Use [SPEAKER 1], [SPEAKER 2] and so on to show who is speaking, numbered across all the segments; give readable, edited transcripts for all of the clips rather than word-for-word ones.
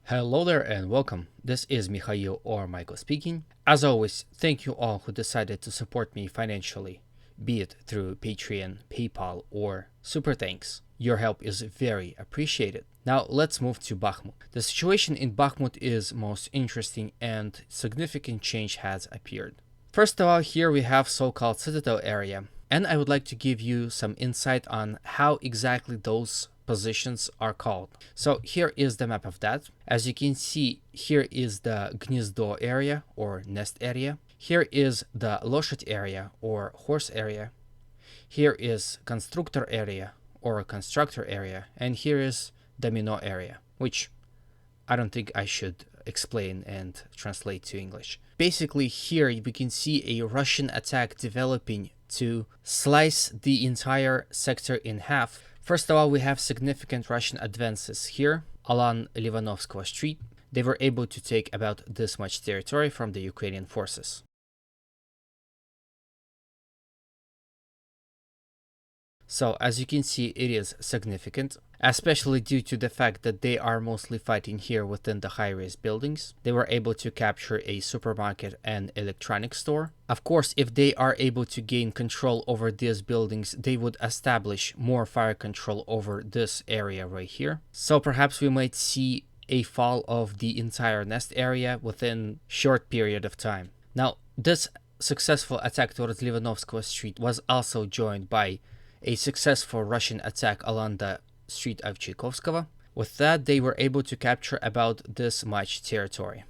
[SPEAKER 1] Hello there and welcome. This is Mikhail or Michael speaking. As always, thank you all who decided to support me financially, be it through Patreon, PayPal, or Super Thanks. Your help is very appreciated. Now let's move to Bakhmut. The situation in Bakhmut is most interesting and significant change has appeared. First of all, here we have so-called Citadel area, and I would like to give you some insight on how exactly those positions are called. So here is the map of that. As you can see, here is the Gniezdo area or nest area. Here is the Loshet area or horse area. Here is Constructor area or constructor area. And here is Domino area, which I don't think I should explain and translate to English. Basically, here we can see a Russian attack developing to slice the entire sector in half. First of all, we have significant Russian advances here along Livanovskoye Street. They were able to take about this much territory from the Ukrainian forces. So, as you can see, it is significant, especially due to the fact that they are mostly fighting here within the high-rise buildings. They were able to capture a supermarket and electronics store. Of course, if they are able to gain control over these buildings, they would establish more fire control over this area right here. So perhaps we might see a fall of the entire nest area within a short period of time. Now, this successful attack towards Livanovskoye Street was also joined by a successful Russian attack along the street of Tchaikovskого. With that, they were able to capture about this much territory.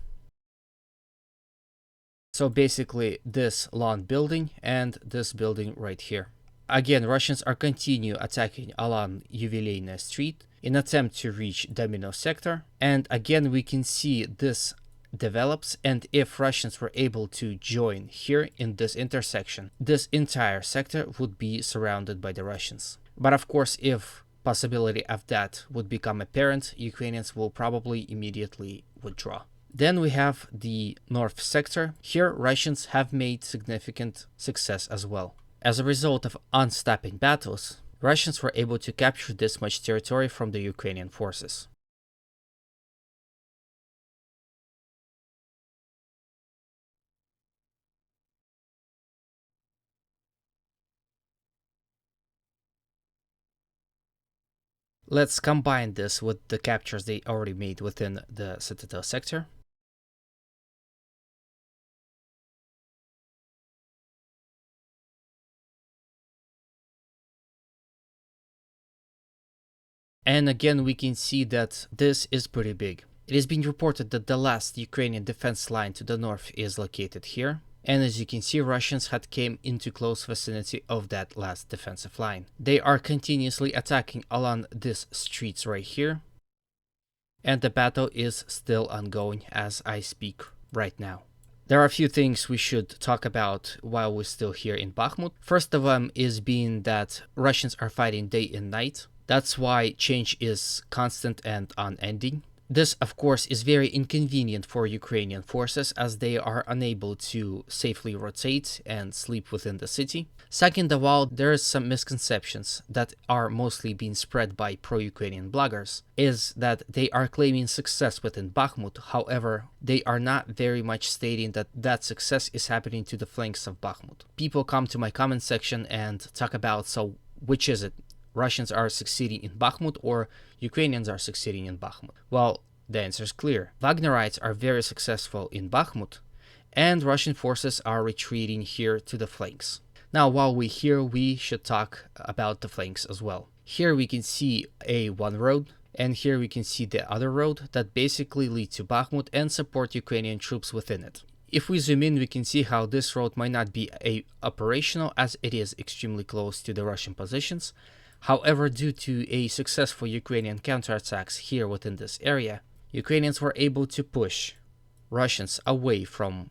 [SPEAKER 1] So basically, this long building and this building right here. Again, Russians are continue attacking along Yubileyная Street in attempt to reach Domino sector. And again, we can see this develops, and if Russians were able to join here in this intersection, this entire sector would be surrounded by the Russians. But of course, if possibility of that would become apparent, Ukrainians will probably immediately withdraw. Then we have the north sector. Here, Russians have made significant success as well. As a result of unstopping battles, Russians were able to capture this much territory from the Ukrainian forces. Let's combine this with the captures they already made within the Citadel sector. And again, we can see that this is pretty big. It has been reported that the last Ukrainian defense line to the north is located here. And as you can see, Russians had came into close vicinity of that last defensive line. They are continuously attacking along these streets right here. And the battle is still ongoing as I speak right now. There are a few things we should talk about while we're still here in Bakhmut. First of them is being that Russians are fighting day and night. That's why change is constant and unending. This, of course, is very inconvenient for Ukrainian forces as they are unable to safely rotate and sleep within the city. Second of all, there is some misconceptions that are mostly being spread by pro-Ukrainian bloggers, is that they are claiming success within Bakhmut. However, they are not very much stating that that success is happening to the flanks of Bakhmut. People come to my comment section and talk about, so which is it? Russians are succeeding in Bakhmut or Ukrainians are succeeding in Bakhmut? Well, the answer is clear. Wagnerites are very successful in Bakhmut, and Russian forces are retreating here to the flanks. Now, while we're here, we should talk about the flanks as well. Here we can see one road, and here we can see the other road that basically lead to Bakhmut and support Ukrainian troops within it. If we zoom in, we can see how this road might not be operational as it is extremely close to the Russian positions. However, due to a successful Ukrainian counterattacks here within this area, Ukrainians were able to push Russians away from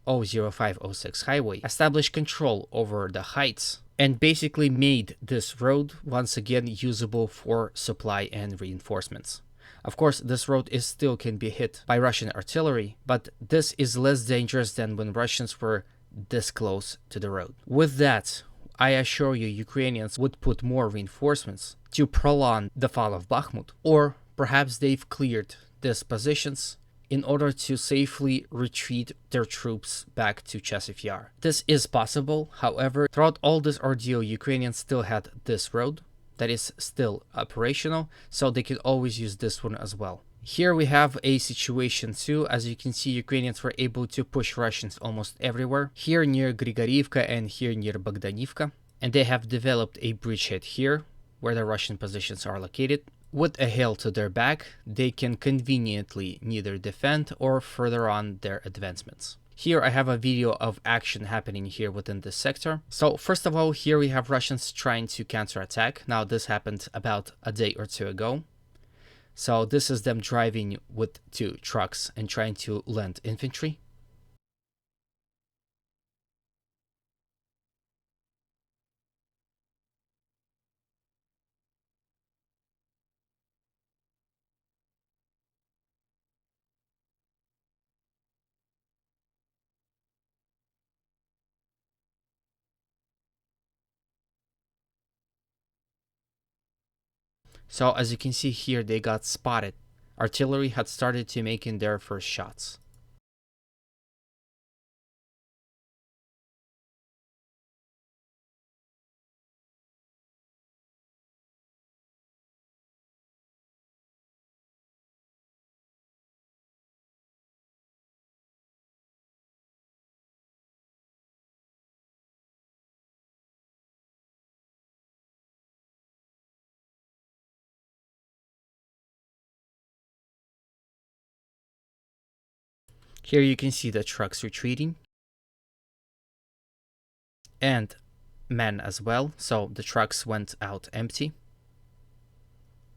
[SPEAKER 1] 00506 highway, establish control over the heights, and basically made this road once again usable for supply and reinforcements. Of course, this road still can be hit by Russian artillery, but this is less dangerous than when Russians were this close to the road. With that, I assure you, Ukrainians would put more reinforcements to prolong the fall of Bakhmut, or perhaps they've cleared these positions in order to safely retreat their troops back to Chasiv Yar. This is possible, however, throughout all this ordeal, Ukrainians still had this road that is still operational, so they could always use this one as well. Here we have a situation too. As you can see, Ukrainians were able to push Russians almost everywhere. Here near Grigorivka and here near Bogdanivka. And they have developed a bridgehead here, where the Russian positions are located. With a hill to their back, they can conveniently neither defend or further on their advancements. Here I have a video of action happening here within this sector. So first of all, here we have Russians trying to counterattack. Now this happened about a day or two ago. So this is them driving with 2 trucks and trying to land infantry. So as you can see here, they got spotted. Artillery had started to make in their first shots. Here you can see the trucks retreating. And men as well, so the trucks went out empty.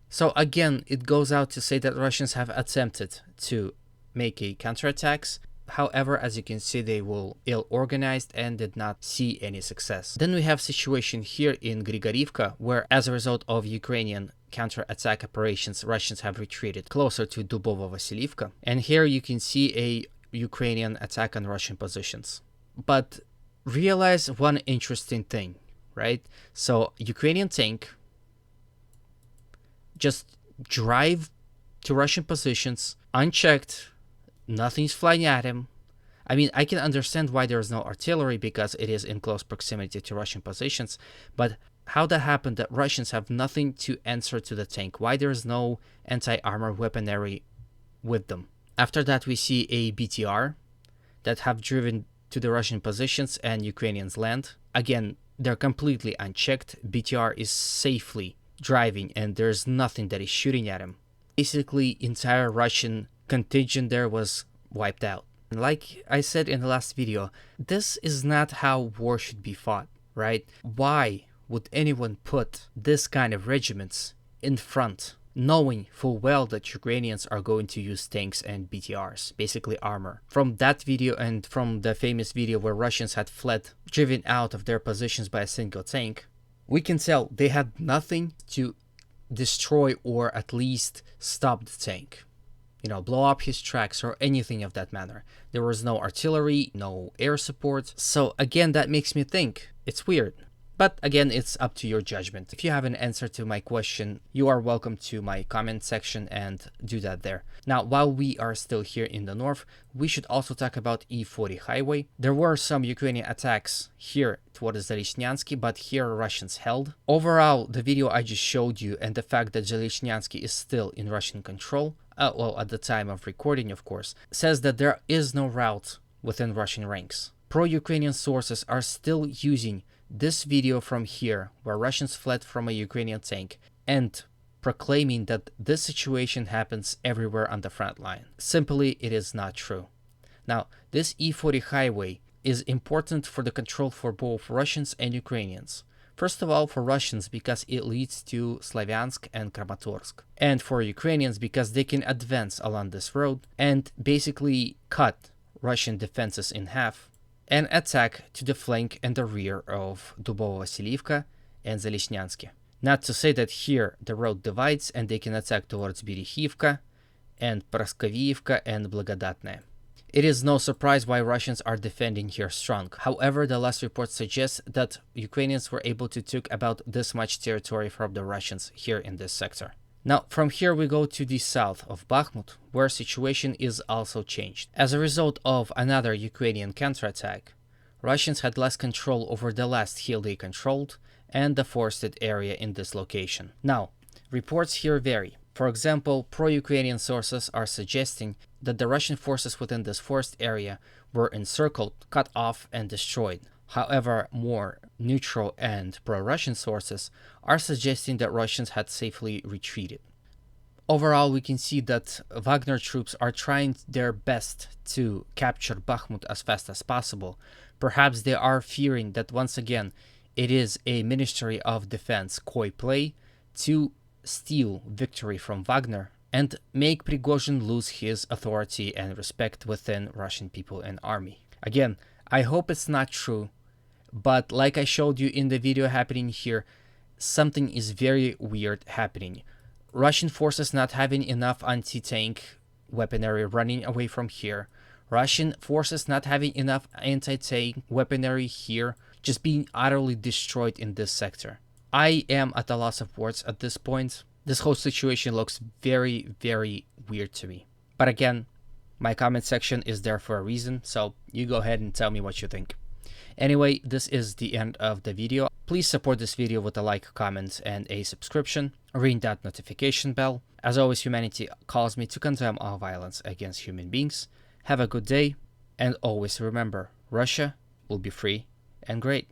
[SPEAKER 1] So again, it goes out to say that Russians have attempted to make a counterattacks. However, as you can see, they were ill-organized and did not see any success. Then we have situation here in Grigorivka, where as a result of Ukrainian counterattack operations, Russians have retreated closer to Dubovo-Vasilivka. And here you can see a Ukrainian attack on Russian positions. But realize one interesting thing, right? So Ukrainian tank just drive to Russian positions unchecked, nothing's flying at him. I mean, I can understand why there is no artillery because it is in close proximity to Russian positions, but how that happened that Russians have nothing to answer to the tank, why there is no anti-armor weaponry with them. After that, we see a BTR that have driven to the Russian positions and Ukrainians land. Again, they're completely unchecked. BTR is safely driving and there's nothing that is shooting at him. Basically, entire Russian contingent there was wiped out. Like I said in the last video, this is not how war should be fought, right? Why would anyone put this kind of regiments in front, knowing full well that Ukrainians are going to use tanks and BTRs, basically armor? From that video and from the famous video where Russians had fled, driven out of their positions by a single tank, we can tell they had nothing to destroy or at least stop the tank. You know, blow up his tracks or anything of that manner. There was no artillery, no air support. So again, that makes me think it's weird. But again, it's up to your judgment. If you have an answer to my question, you are welcome to my comment section and do that there. Now, while we are still here in the north, we should also talk about E40 highway. There were some Ukrainian attacks here towards Zalishniansky, but here Russians held. Overall, the video I just showed you and the fact that Zalishniansky is still in Russian control, well, at the time of recording, of course, says that there is no route within Russian ranks. Pro-Ukrainian sources are still using this video from here, where Russians fled from a Ukrainian tank, and proclaiming that this situation happens everywhere on the front line. Simply, it is not true. Now, this E40 highway is important for the control for both Russians and Ukrainians. First of all, for Russians, because it leads to Slavyansk and Kramatorsk. And for Ukrainians, because they can advance along this road and basically cut Russian defenses in half and attack to the flank and the rear of Dubovo-Vasilivka and Zalishniansky. Not to say that here the road divides and they can attack towards Berehivka and Praskoviivka and Blagodatnaya. It is no surprise why Russians are defending here strong. However, the last report suggests that Ukrainians were able to take about this much territory from the Russians here in this sector. Now, from here we go to the south of Bakhmut, where situation is also changed. As a result of another Ukrainian counterattack, Russians had less control over the last hill they controlled and the forested area in this location. Now, reports here vary. For example, pro-Ukrainian sources are suggesting that the Russian forces within this forest area were encircled, cut off, and destroyed. However, more neutral and pro-Russian sources are suggesting that Russians had safely retreated. Overall, we can see that Wagner troops are trying their best to capture Bakhmut as fast as possible. Perhaps they are fearing that once again it is a Ministry of Defense coy play to steal victory from Wagner and make Prigozhin lose his authority and respect within Russian people and army. Again, I hope it's not true, but like I showed you in the video happening here, something is very weird happening. Russian forces not having enough anti-tank weaponry running away from here. Russian forces not having enough anti-tank weaponry here, just being utterly destroyed in this sector. I am at a loss of words at this point. This whole situation looks very, very weird to me. But again, my comment section is there for a reason, so you go ahead and tell me what you think. Anyway, this is the end of the video. Please support this video with a like, comment, and a subscription. Ring that notification bell. As always, humanity calls me to condemn all violence against human beings. Have a good day, and always remember, Russia will be free and great.